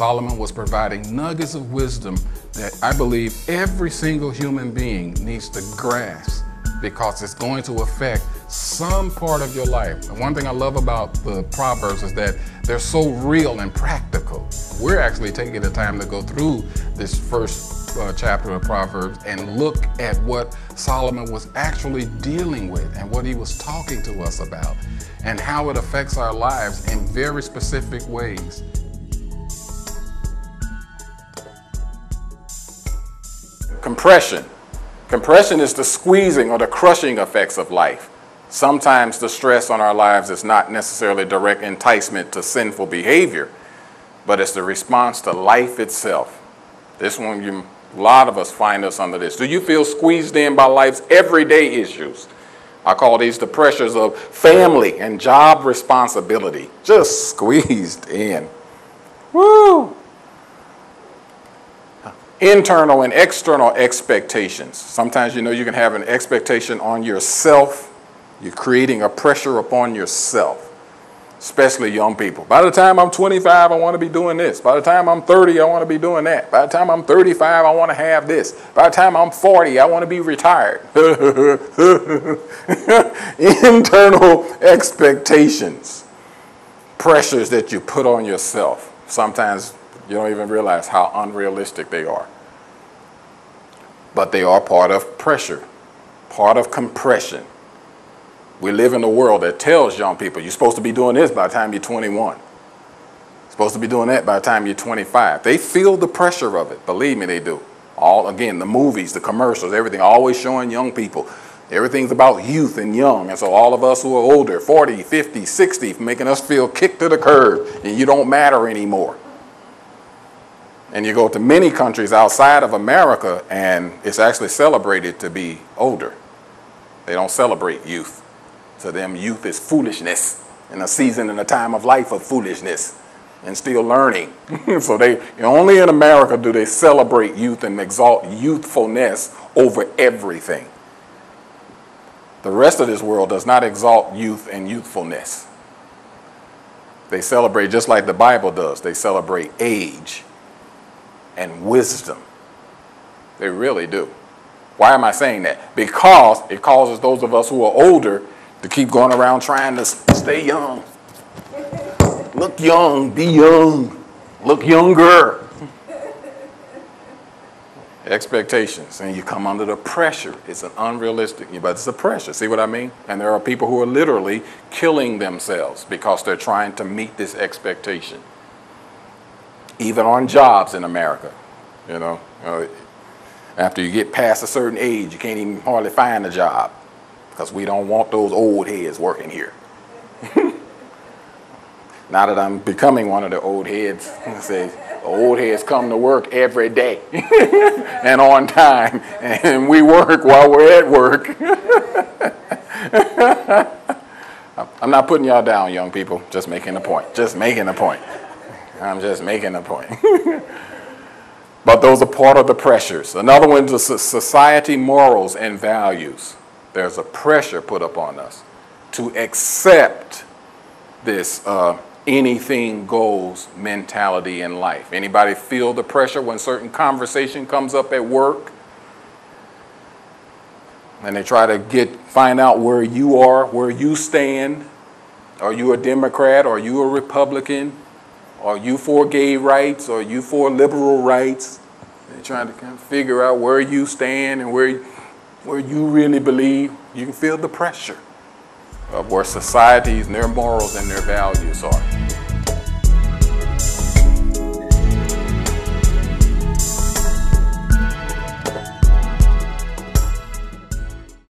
Solomon was providing nuggets of wisdom that I believe every single human being needs to grasp, because it's going to affect some part of your life. And one thing I love about the Proverbs is that they're so real and practical. We're actually taking the time to go through this first chapter of Proverbs and look at what Solomon was actually dealing with and what he was talking to us about and how it affects our lives in very specific ways. Compression. Compression is the squeezing or the crushing effects of life. Sometimes the stress on our lives is not necessarily direct enticement to sinful behavior, but it's the response to life itself. This one, a lot of us find us under this. Do you feel squeezed in by life's everyday issues? I call these the pressures of family and job responsibility. Just squeezed in. Woo! Internal and external expectations. Sometimes you can have an expectation on yourself. You're creating a pressure upon yourself, especially young people. By the time I'm 25, I want to be doing this. By the time I'm 30, I want to be doing that. By the time I'm 35, I want to have this. By the time I'm 40, I want to be retired. Internal expectations, pressures that you put on yourself. Sometimes you don't even realize how unrealistic they are. But they are part of pressure, part of compression. We live in a world that tells young people, you're supposed to be doing this by the time you're 21. You're supposed to be doing that by the time you're 25. They feel the pressure of it. Believe me, they do. Again, the movies, the commercials, everything, always showing young people. Everything's about youth and young. And so all of us who are older, 40, 50, 60, making us feel kicked to the curb and you don't matter anymore. And you go to many countries outside of America and it's actually celebrated to be older. They don't celebrate youth. To them, youth is foolishness in a season and a time of life of foolishness and still learning. So only in America do they celebrate youth and exalt youthfulness over everything. The rest of this world does not exalt youth and youthfulness. They celebrate just like the Bible does. They celebrate age and wisdom. They really do. Why am I saying that? Because it causes those of us who are older to keep going around trying to stay young. Look young, be young, look younger. Expectations, and you come under the pressure. It's an unrealistic, but it's a pressure. See what I mean? And there are people who are literally killing themselves because they're trying to meet this expectation. Even on jobs in America, after you get past a certain age, you can't even hardly find a job because we don't want those old heads working here. Now that I'm becoming one of the old heads, I say, old heads come to work every day and on time, and we work while we're at work. I'm not putting y'all down, young people, just making a point, just making a point. I'm just making a point. But those are part of the pressures. Another one is society morals and values. There's a pressure put upon us to accept this anything goes mentality in life. Anybody feel the pressure when certain conversation comes up at work? And they try to find out where you are, where you stand. Are you a Democrat? Are you a Republican? Are you for gay rights? Are you for liberal rights? They're trying to kind of figure out where you stand and where you really believe. You can feel the pressure of where societies and their morals and their values are.